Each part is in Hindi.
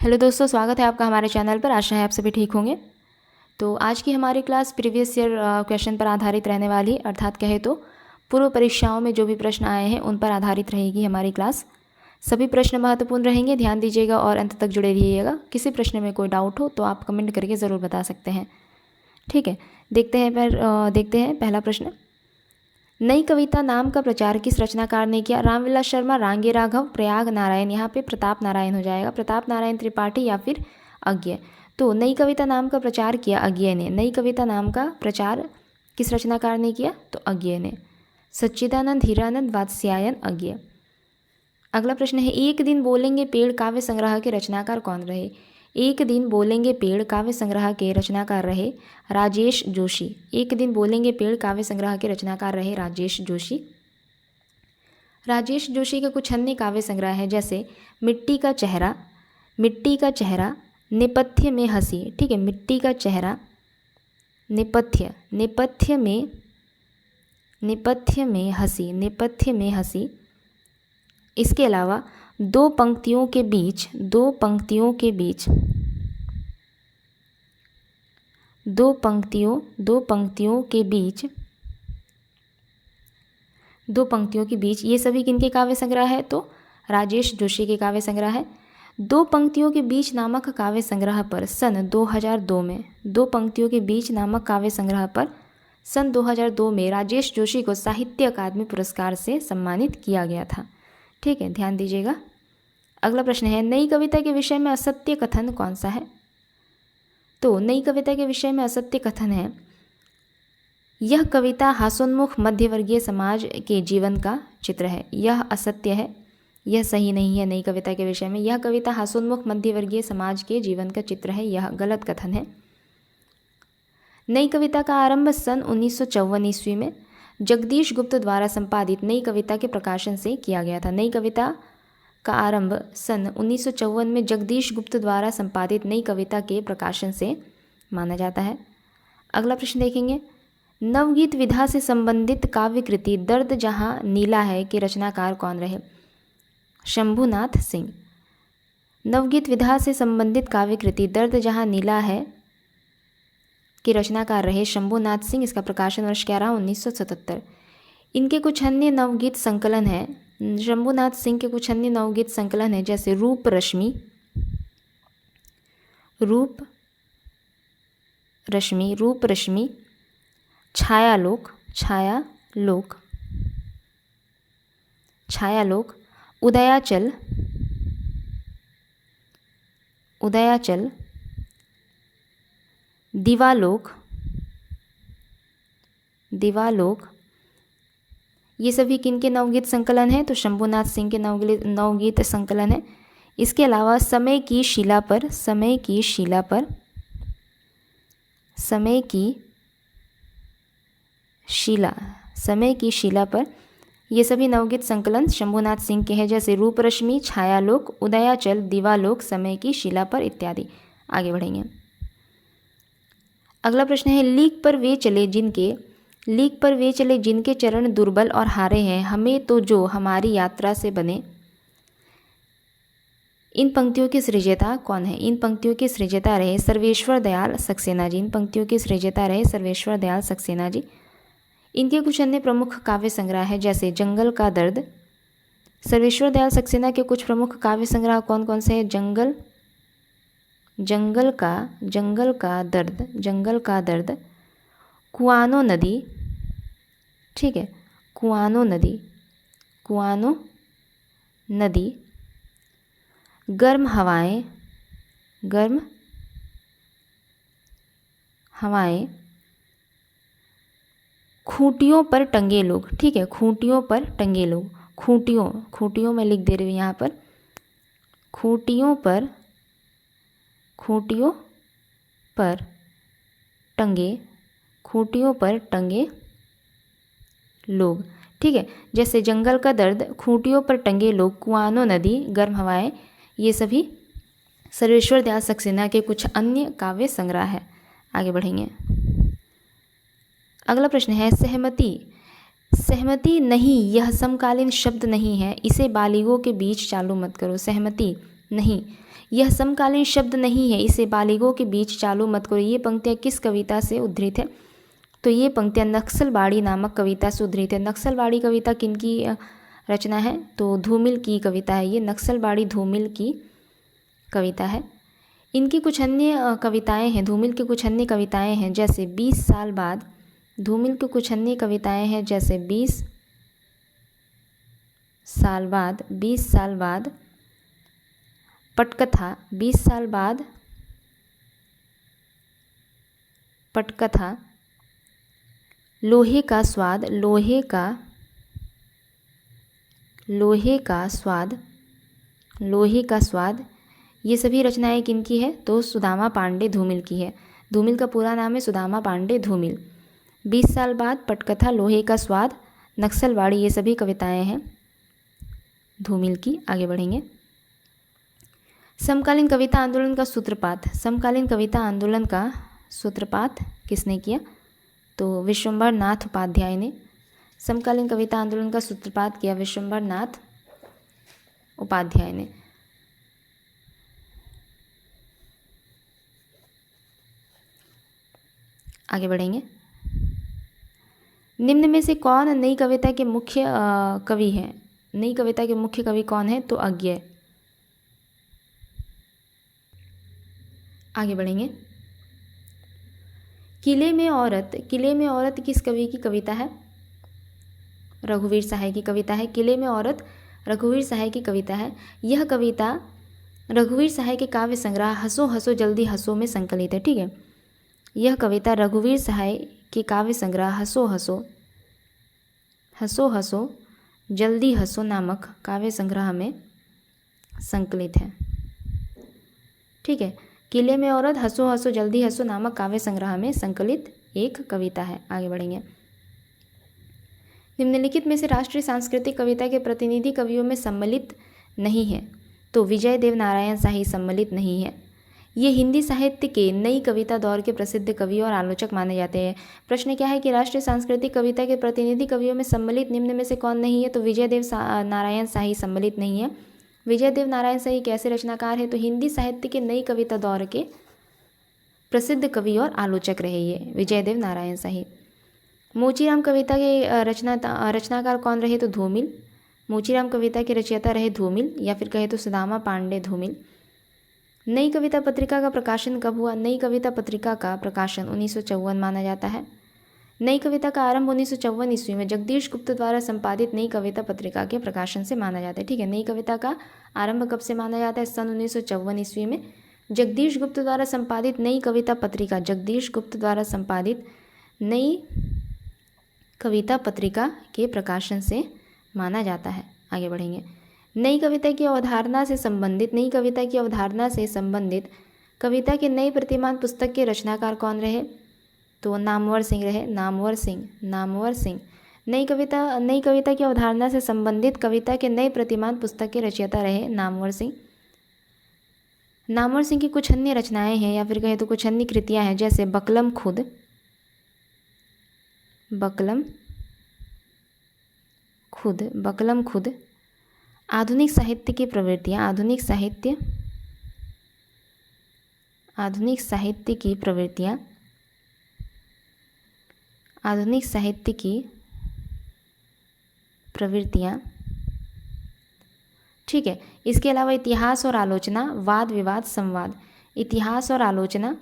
हेलो दोस्तों, स्वागत है आपका हमारे चैनल पर। आशा है आप सभी ठीक होंगे। तो आज की हमारी क्लास प्रीवियस ईयर क्वेश्चन पर आधारित रहने वाली, अर्थात कहे तो पूर्व परीक्षाओं में जो भी प्रश्न आए हैं उन पर आधारित रहेगी हमारी क्लास। सभी प्रश्न महत्वपूर्ण रहेंगे, ध्यान दीजिएगा और अंत तक जुड़े रहिएगा। किसी प्रश्न में कोई डाउट हो तो आप कमेंट करके ज़रूर बता सकते हैं। ठीक है, देखते हैं पहला प्रश्न। नई कविता नाम का प्रचार किस रचनाकार ने किया? रामविलास शर्मा, रांगे राघव, प्रयाग नारायण। यहाँ पे प्रताप नारायण हो जाएगा, प्रताप नारायण त्रिपाठी या फिर अज्ञेय। तो नई कविता नाम का प्रचार किया अज्ञेय ने। नई कविता नाम का प्रचार किस रचनाकार ने किया? तो अज्ञेय ने। सच्चिदानंद, हीरानंद, वात्स्यायन, अज्ञेय। अगला प्रश्न है, एक दिन बोलेंगे पेड़ काव्य संग्रह के रचनाकार कौन रहे? एक दिन बोलेंगे पेड़ काव्य संग्रह के रचनाकार रहे राजेश जोशी। एक दिन बोलेंगे पेड़ काव्य संग्रह के रचनाकार रहे राजेश जोशी। राजेश जोशी के कुछ अन्य काव्य संग्रह है, जैसे मिट्टी का चेहरा, मिट्टी का चेहरा, नेपथ्य में हंसी। ठीक है, मिट्टी का चेहरा, नेपथ्य, नेपथ्य में, नेपथ्य में हंसी, नेपथ्य में हंसी। इसके अलावा दो पंक्तियों के बीच, दो पंक्तियों के बीच, दो पंक्तियों के बीच, दो पंक्तियों के बीच, ये सभी किनके काव्य संग्रह है? तो राजेश जोशी के काव्य संग्रह है। दो पंक्तियों के बीच नामक काव्य संग्रह पर सन 2002 में, दो पंक्तियों के बीच नामक काव्य संग्रह पर सन 2002 में राजेश जोशी को साहित्य अकादमी पुरस्कार से सम्मानित किया गया था। ठीक है, ध्यान दीजिएगा। अगला प्रश्न है, नई कविता के विषय में असत्य कथन कौन सा है? तो नई कविता के विषय में असत्य कथन है, यह कविता हास्योन्मुख मध्यवर्गीय समाज के जीवन का चित्र है। यह असत्य है, यह सही नहीं है। नई कविता के विषय में यह कविता हास्योन्मुख मध्यवर्गीय समाज के जीवन का चित्र है, यह गलत कथन है। नई कविता का आरंभ सन 1954 ईस्वी में जगदीश गुप्त द्वारा संपादित नई कविता के प्रकाशन से किया गया था। नई कविता का आरंभ सन 1954 में जगदीश गुप्त द्वारा संपादित नई कविता के प्रकाशन से माना जाता है। अगला प्रश्न देखेंगे, नवगीत विधा से संबंधित काव्य कृति दर्द जहाँ नीला है के रचनाकार कौन रहे? शंभुनाथ सिंह। नवगीत विधा से संबंधित काव्य कृति दर्द जहाँ नीला है के रचनाकार रहे शंभुनाथ सिंह। इसका प्रकाशन वर्ष क्या रहा? 1977। इनके कुछ अन्य नवगीत संकलन हैं, शंभुनाथ सिंह के कुछ अन्य नवगीत संकलन हैं, जैसे रूप रश्मि, रूप रश्मि, रूप रश्मि, छायालोक, छायालोक, छायालोक, उदयाचल, उदयाचल, दिवालोक, दिवालोक। ये सभी किनके नवगीत संकलन हैं? तो शंभुनाथ सिंह के नवगीत संकलन है। इसके अलावा समय की शिला पर, समय की शिला पर, समय की शिला, समय की शिला पर, ये सभी नवगीत संकलन शंभुनाथ सिंह के हैं, जैसे रूप रश्मि, छायालोक, उदयाचल, दिवालोक, समय की शिला पर इत्यादि। आगे बढ़ेंगे। अगला प्रश्न है, लीक पर वे चले जिनके, लीक पर वे चले जिनके चरण दुर्बल और हारे हैं, हमें तो जो हमारी यात्रा से बने। इन पंक्तियों के सृजता कौन है? इन पंक्तियों के सृजता रहे सर्वेश्वर दयाल सक्सेना जी। इन पंक्तियों के सृजता रहे सर्वेश्वर दयाल सक्सेना जी। इनके कुछ अन्य प्रमुख काव्य संग्रह है, जैसे जंगल का दर्द। सर्वेश्वर दयाल सक्सेना के कुछ प्रमुख काव्य संग्रह कौन कौन से हैं? जंगल, जंगल का दर्द, जंगल का दर्द, कुआनो नदी। ठीक है, कुआनो नदी, कुआनो नदी, गर्म हवाएं, गर्म हवाएं, खूंटियों पर टंगे लोग। ठीक है, खूंटियों पर टंगे लोग, खूंटियों, खूंटियों में लिख दे रही हूँ यहाँ पर, खूंटियों पर, खूंटियों पर टंगे, खूंटियों पर टंगे लोग। ठीक है, जैसे जंगल का दर्द, खूंटियों पर टंगे लोग, कुआनो नदी, गर्म हवाएं, ये सभी सर्वेश्वर दयाल सक्सेना के कुछ अन्य काव्य संग्रह है। आगे बढ़ेंगे। अगला प्रश्न है, सहमति, सहमति नहीं यह समकालीन शब्द नहीं है, इसे बालिगों के बीच चालू मत करो। सहमति नहीं, यह समकालीन शब्द नहीं है, इसे बालिगों के बीच चालू मत करो। ये पंक्तियाँ किस कविता से उद्धृत है? तो ये पंक्तियाँ नक्सलबाड़ी नामक कविता से उद्धृत है। नक्सलबाड़ी कविता किनकी रचना है? तो धूमिल की कविता है। ये नक्सलबाड़ी धूमिल की कविता है। इनकी कुछ अन्य कविताएं हैं, धूमिल की कुछ अन्य कविताएं हैं जैसे 20 साल बाद। धूमिल की कुछ अन्य कविताएं हैं जैसे 20 साल बाद, 20 साल बाद, पटकथा, 20 साल बाद, पटकथा, लोहे का स्वाद, लोहे का स्वाद, लोहे का स्वाद। ये सभी रचनाएं किनकी है? तो सुदामा पांडे धूमिल की है। धूमिल का पूरा नाम है सुदामा पांडे धूमिल। 20 साल बाद, पटकथा, लोहे का स्वाद, नक्सलबाड़ी, ये सभी कविताएं हैं धूमिल की। आगे बढ़ेंगे। समकालीन कविता आंदोलन का सूत्रपात। समकालीन कविता आंदोलन का सूत्रपात किसने किया? तो विश्वंभर नाथ उपाध्याय ने समकालीन कविता आंदोलन का सूत्रपात किया, विश्वंभर नाथ उपाध्याय ने। आगे बढ़ेंगे। निम्न में से कौन नई कविता के मुख्य कवि हैं? नई कविता के मुख्य कवि कौन है? तो अज्ञेय। आगे बढ़ेंगे। किले में औरत, किले में औरत किस कवि की कविता है? रघुवीर सहाय की कविता है। किले में औरत रघुवीर सहाय की कविता है। यह कविता रघुवीर सहाय के काव्य संग्रह हंसो हंसो जल्दी हंसो में संकलित है। ठीक है, यह कविता रघुवीर सहाय के काव्य संग्रह हंसो हंसो, हंसो हंसो जल्दी हंसो नामक काव्य संग्रह में संकलित है। ठीक है, किले में औरत हंसो हंसो जल्दी हंसो नामक काव्य संग्रह में संकलित एक कविता है। आगे बढ़ेंगे। निम्नलिखित में से राष्ट्रीय सांस्कृतिक कविता के प्रतिनिधि कवियों में सम्मिलित नहीं है। तो विजय देव नारायण शाही सम्मिलित नहीं है। ये हिंदी साहित्य के नई कविता दौर के प्रसिद्ध कवि और आलोचक माने जाते हैं। प्रश्न क्या है कि राष्ट्रीय सांस्कृतिक कविता के प्रतिनिधि कवियों में सम्मिलित निम्न में से कौन नहीं है? तो विजय देव नारायण शाही सम्मिलित नहीं है। विजय देव नारायण शाही कैसे रचनाकार है? तो हिंदी साहित्य के नई कविता दौर के प्रसिद्ध कवि और आलोचक रहे ये विजय देव नारायण शाही। मोचीराम कविता के रचनाकार कौन रहे? तो धूमिल। मोचीराम कविता के रचयिता रहे धूमिल, या फिर कहे तो सुदामा पांडे धूमिल। नई कविता पत्रिका का प्रकाशन कब हुआ? नई कविता पत्रिका का प्रकाशन 1954 माना जाता है। नई कविता का आरंभ 1954 ईस्वी में जगदीश गुप्त द्वारा संपादित नई कविता पत्रिका के प्रकाशन से माना जाता है। ठीक है, नई कविता का आरंभ कब से माना जाता है? सन 1954 ईस्वी में जगदीश गुप्त द्वारा संपादित नई कविता पत्रिका, जगदीश गुप्त द्वारा संपादित नई कविता पत्रिका के प्रकाशन से माना जाता है। आगे बढ़ेंगे। नई कविता की अवधारणा से संबंधित, नई कविता की अवधारणा से संबंधित कविता के नई प्रतिमान पुस्तक के रचनाकार कौन रहे? तो नामवर सिंह रहे, नामवर सिंह, नामवर सिंह। नई कविता की अवधारणा से संबंधित कविता के नए प्रतिमान पुस्तक के रचयिता रहे नामवर सिंह। नामवर सिंह की कुछ अन्य रचनाएं हैं, या फिर कहे तो कुछ अन्य कृतियां हैं जैसे बकलम खुद, बकलम खुद, बकलम खुद। आधुनिक साहित्य की प्रवृत्तियाँ, आधुनिक साहित्य की प्रवृत्तियाँ, आधुनिक साहित्य की प्रवृत्तियाँ। ठीक है, इसके अलावा इतिहास और आलोचना, वाद विवाद संवाद। इतिहास और आलोचना,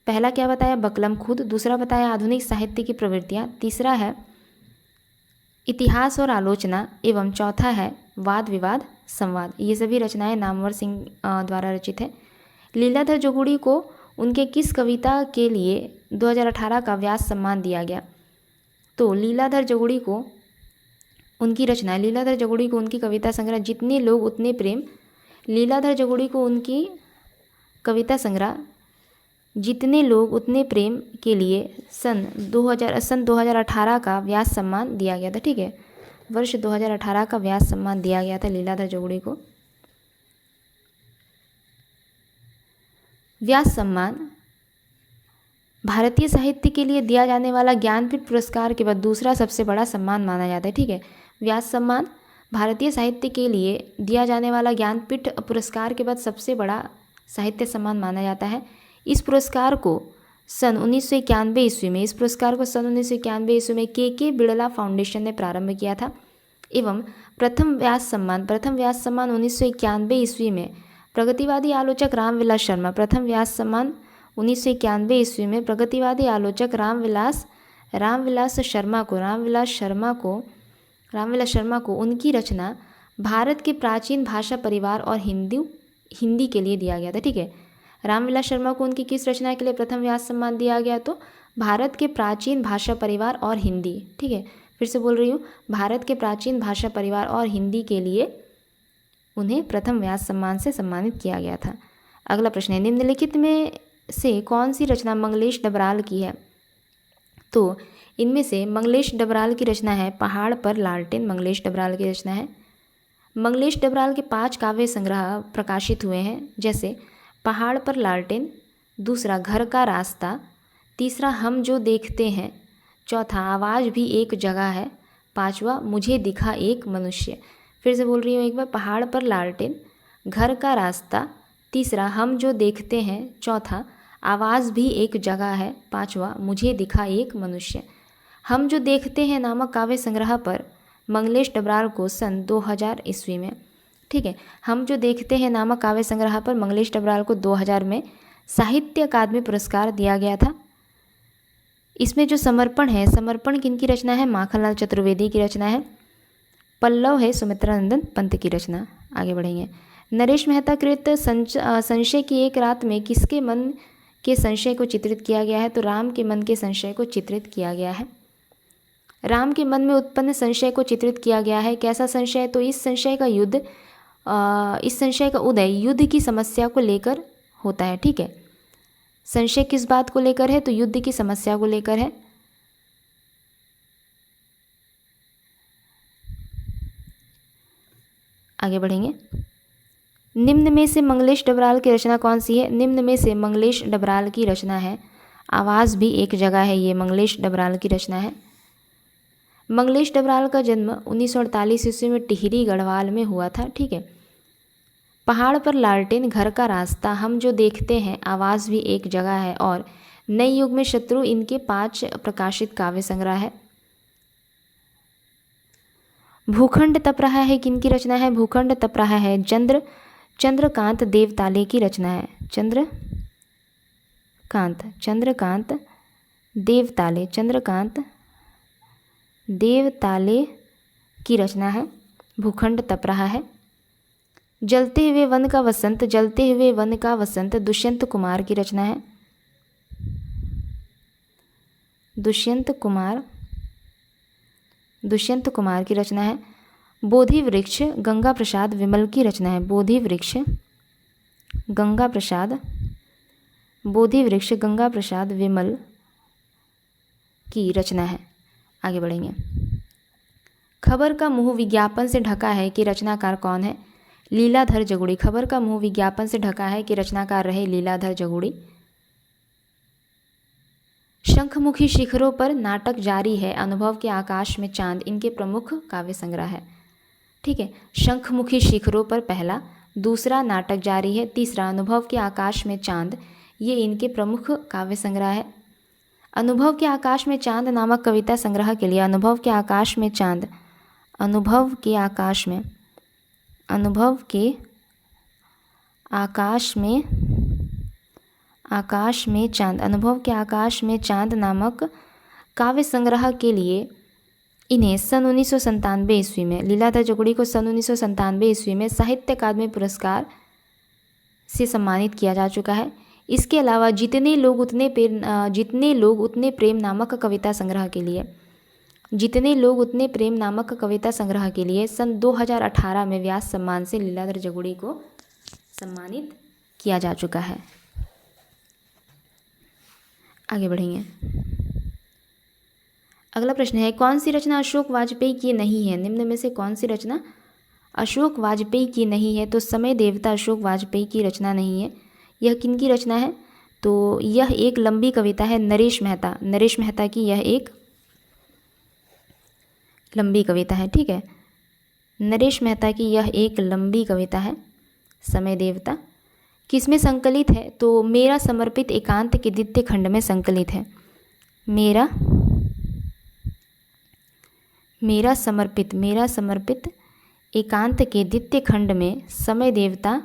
पहला क्या बताया? बकलम खुद। दूसरा बताया आधुनिक साहित्य की प्रवृत्तियाँ। तीसरा है इतिहास और आलोचना, एवं चौथा है वाद विवाद संवाद। ये सभी रचनाएं नामवर सिंह द्वारा रचित है। लीलाधर जोगुड़ी को उनके किस कविता के लिए 2018 का व्यास सम्मान दिया गया? तो लीलाधर जोगुड़ी को उनकी रचना, लीलाधर जोगुड़ी को उनकी कविता संग्रह जितने लोग उतने प्रेम, लीलाधर जोगुड़ी को उनकी कविता संग्रह जितने लोग उतने प्रेम के लिए सन 2018 का व्यास सम्मान दिया गया था। ठीक है, वर्ष 2018 का व्यास सम्मान दिया गया था लीलाधर जोगुड़ी को। व्यास सम्मान भारतीय साहित्य के लिए दिया जाने वाला ज्ञानपीठ पुरस्कार के बाद दूसरा सबसे बड़ा सम्मान माना जाता है। ठीक है, व्यास सम्मान भारतीय साहित्य के लिए दिया जाने वाला ज्ञानपीठ पुरस्कार के बाद सबसे बड़ा साहित्य सम्मान माना जाता है। इस पुरस्कार को सन 1991 ईस्वी में के बिड़ला फाउंडेशन ने प्रारंभ किया था एवं प्रथम व्यास सम्मान 1991 ईस्वी में प्रगतिवादी आलोचक रामविलास शर्मा प्रथम व्यास सम्मान 1991 ईस्वी में प्रगतिवादी आलोचक रामविलास शर्मा को उनकी रचना भारत के प्राचीन भाषा परिवार और हिंदी के लिए दिया गया था। ठीक है, रामविलास शर्मा को उनकी किस रचना के लिए प्रथम व्यास सम्मान दिया गया? तो भारत के प्राचीन भाषा परिवार और हिंदी। ठीक है, फिर से बोल रही हूँ, भारत के प्राचीन भाषा परिवार और हिंदी के लिए उन्हें प्रथम व्यास सम्मान से सम्मानित किया गया था। अगला प्रश्न है, निम्नलिखित में से कौन सी रचना मंगलेश डबराल की है? तो इनमें से मंगलेश डबराल की रचना है पहाड़ पर लालटेन। मंगलेश डबराल की रचना है। मंगलेश डबराल के 5 काव्य संग्रह प्रकाशित हुए हैं, जैसे पहाड़ पर लालटेन, दूसरा घर का रास्ता, तीसरा हम जो देखते हैं, चौथा आवाज़ भी एक जगह है, पांचवा मुझे दिखा एक मनुष्य। फिर से बोल रही हूँ एक बार, पहाड़ पर लालटेन, घर का रास्ता, तीसरा हम जो देखते हैं, चौथा आवाज़ भी एक जगह है, पांचवा मुझे दिखा एक मनुष्य। हम जो देखते हैं नामक काव्य संग्रह पर मंगलेश डबराल को सन 2000 ईस्वी में, ठीक है, हम जो देखते हैं नामक काव्य संग्रह पर मंगलेश डबराल को 2000 में साहित्य अकादमी पुरस्कार दिया गया था। इसमें जो समर्पण है, समर्पण किनकी रचना है? माखनलाल चतुर्वेदी की रचना है। पल्लव है सुमित्रानंदन पंत की रचना। आगे बढ़ेंगे। नरेश मेहता कृत संशय की एक रात में किसके मन के संशय को चित्रित किया गया है? तो राम के मन के संशय को चित्रित किया गया है। राम के मन में उत्पन्न संशय को चित्रित किया गया है। कैसा संशय? तो इस संशय का उदय युद्ध की समस्या को लेकर होता है। ठीक है, संशय किस बात को लेकर है? तो युद्ध की समस्या को लेकर है। आगे बढ़ेंगे। निम्न में से मंगलेश डबराल की रचना कौन सी है? निम्न में से मंगलेश डबराल की रचना है आवाज़ भी एक जगह है। ये मंगलेश डबराल की रचना है। मंगलेश डबराल का जन्म 1948 ईस्वी में टिहरी गढ़वाल में हुआ था। ठीक है, पहाड़ पर लालटेन, घर का रास्ता, हम जो देखते हैं, आवाज़ भी एक जगह है और नए युग में शत्रु इनके 5 प्रकाशित काव्य संग्रह है। भूखंड तप रहा है किनकी रचना है? भूखंड तप रहा है चंद्रकांत देवताले की रचना है। चंद्रकांत देवताले की रचना है। भूखंड तप रहा है। जलते हुए वन का वसंत दुष्यंत कुमार की रचना है। दुष्यंत कुमार की रचना है। बोधि वृक्ष गंगा प्रसाद विमल की रचना है। बोधि वृक्ष गंगा प्रसाद विमल की रचना है। आगे बढ़ेंगे। खबर का मुंह विज्ञापन से ढका है कि रचनाकार कौन है? लीलाधर जगुड़ी। खबर का मुंह विज्ञापन से ढका है कि रचनाकार रहे लीलाधर जगुड़ी। शंखमुखी शिखरों पर नाटक जारी है, अनुभव के आकाश में चांद इनके प्रमुख काव्य संग्रह है। ठीक है, शंखमुखी शिखरों पर पहला, दूसरा नाटक जारी है, तीसरा अनुभव के आकाश में चांद, ये इनके प्रमुख काव्य संग्रह है। अनुभव के आकाश में चांद नामक कविता संग्रह के लिए अनुभव के आकाश में चांद नामक काव्य संग्रह के लिए इन्हें सन 1997 ईस्वी में, लीलाधर जगुड़ी को सन 1997 ईस्वी में साहित्य अकादमी पुरस्कार से सम्मानित किया जा चुका है। इसके अलावा जितने लोग उतने प्रेम नामक कविता संग्रह के लिए सन 2018 में व्यास सम्मान से लीलाधर जगुड़ी को सम्मानित किया जा चुका है। आगे बढ़ेंगे। अगला प्रश्न है, कौन सी रचना अशोक वाजपेयी की नहीं है? निम्न में से कौन सी रचना अशोक वाजपेयी की नहीं है? तो समय देवता अशोक वाजपेयी की रचना नहीं है। यह किनकी रचना है? तो यह एक लंबी कविता है, नरेश मेहता की यह एक लंबी कविता है। ठीक है, नरेश मेहता की यह एक लंबी कविता है। समय देवता किसमें संकलित है? तो मेरा समर्पित एकांत के द्वितीय खंड में संकलित है। मेरा समर्पित एकांत के द्वितीय खंड में समय देवता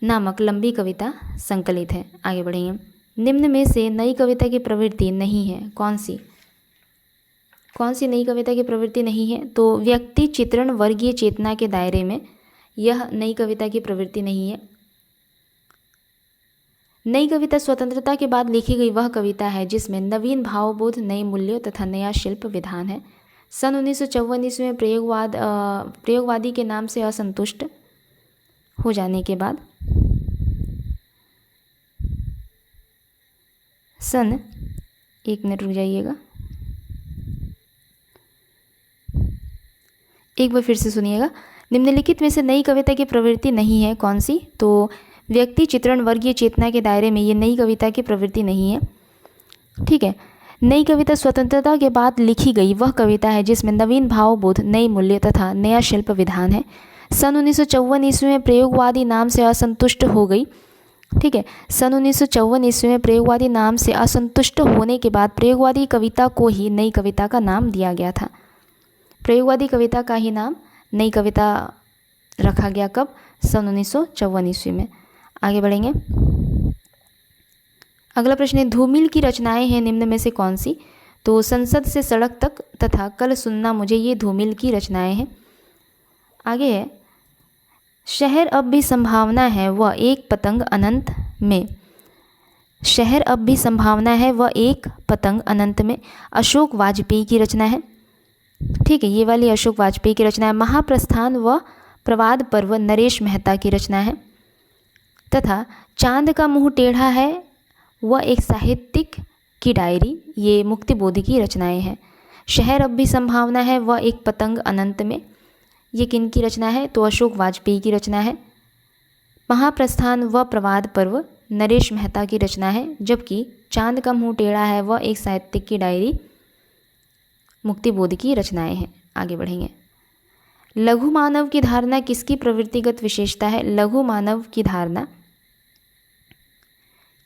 नामक लंबी कविता संकलित है। आगे बढ़ेंगे। निम्न में से नई कविता की प्रवृत्ति नहीं है। कौन सी नई कविता की प्रवृत्ति नहीं है? तो व्यक्ति चित्रण वर्गीय चेतना के दायरे में, यह नई कविता की प्रवृत्ति नहीं है। नई कविता स्वतंत्रता के बाद लिखी गई वह कविता है जिसमें नवीन भावबोध, नए मूल्यों तथा नया शिल्प विधान है। सन 1954 ईस्वी में प्रयोगवादी के नाम से असंतुष्ट हो जाने के बाद एक मिनट रुक जाइएगा, एक बार फिर से सुनिएगा। निम्नलिखित में से नई कविता की प्रवृत्ति नहीं है। कौन सी? तो व्यक्ति चित्रण वर्गीय चेतना के दायरे में, ये नई कविता की प्रवृत्ति नहीं है। ठीक है। नई कविता स्वतंत्रता के बाद लिखी गई वह कविता है जिसमें नवीन भावबोध, नए मूल्य तथा नया शिल्प विधान है। सन 1954 ईस्वी में प्रयोगवादी नाम से असंतुष्ट हो गई। ठीक है। सन 1954 ईस्वी में प्रयोगवादी नाम से असंतुष्ट होने के बाद प्रयोगवादी कविता को ही नई कविता का नाम दिया गया था। प्रयोगवादी कविता का ही नाम नई कविता रखा गया। कब? सन 1954 ईस्वी में। आगे बढ़ेंगे। अगला प्रश्न है, धूमिल की रचनाएं हैं निम्न में से कौन सी? तो संसद से सड़क तक तथा कल सुनना मुझे, ये धूमिल की रचनाएं हैं। आगे है, शहर अब भी संभावना है वह एक पतंग अनंत में। शहर अब भी संभावना है वह एक पतंग अनंत में अशोक वाजपेयी की रचना है। ठीक है, ये वाली अशोक वाजपेयी की रचना है। महाप्रस्थान व प्रवाद पर्व नरेश मेहता की रचना है। तथा चांद का मुंह टेढ़ा है वह एक साहित्यिक की डायरी, ये मुक्तिबोध की रचनाएं हैं। शहर अब भी संभावना है वह एक पतंग अनंत में, ये किन की रचना है? तो अशोक वाजपेयी की रचना है। महाप्रस्थान व प्रवाद पर्व नरेश मेहता की रचना है, जबकि चांद का मुंह टेढ़ा है वह एक साहित्यिक की डायरी मुक्तिबोध की रचनाएं हैं। आगे बढ़ेंगे। लघु मानव की धारणा किसकी प्रवृत्तिगत विशेषता है? लघु मानव की धारणा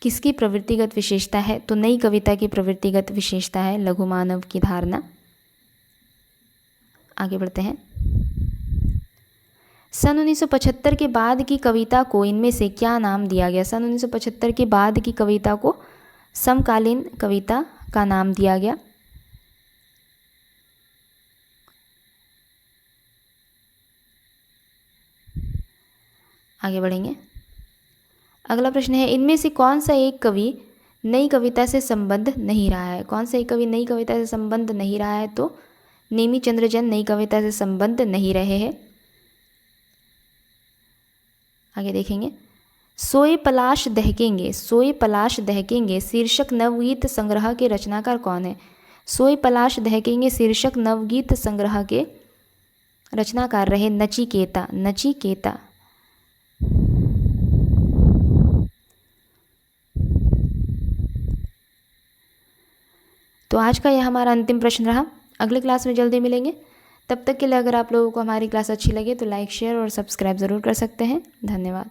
किसकी प्रवृत्तिगत विशेषता है? तो नई कविता की प्रवृत्तिगत विशेषता है लघु मानव की धारणा। आगे बढ़ते हैं। सन 1975 के बाद की कविता को इनमें से क्या नाम दिया गया? सन 1975 के बाद की कविता को समकालीन कविता का नाम दिया गया। आगे बढ़ेंगे। अगला प्रश्न है, इनमें से कौन सा एक कवि नई कविता से संबद्ध नहीं रहा है? कौन सा एक कवि नई कविता से संबद्ध नहीं रहा है? तो नेमी चंद्रजन नई कविता से संबद्ध नहीं रहे हैं। आगे देखेंगे। सोए पलाश दहकेंगे शीर्षक नवगीत संग्रह के रचनाकार कौन है? सोए पलाश दहकेंगे शीर्षक नवगीत संग्रह के रचनाकार रहे नचिकेता। तो आज का यह हमारा अंतिम प्रश्न रहा। अगले क्लास में जल्दी मिलेंगे। तब तक के लिए अगर आप लोगों को हमारी क्लास अच्छी लगे तो लाइक, शेयर और सब्सक्राइब ज़रूर कर सकते हैं। धन्यवाद।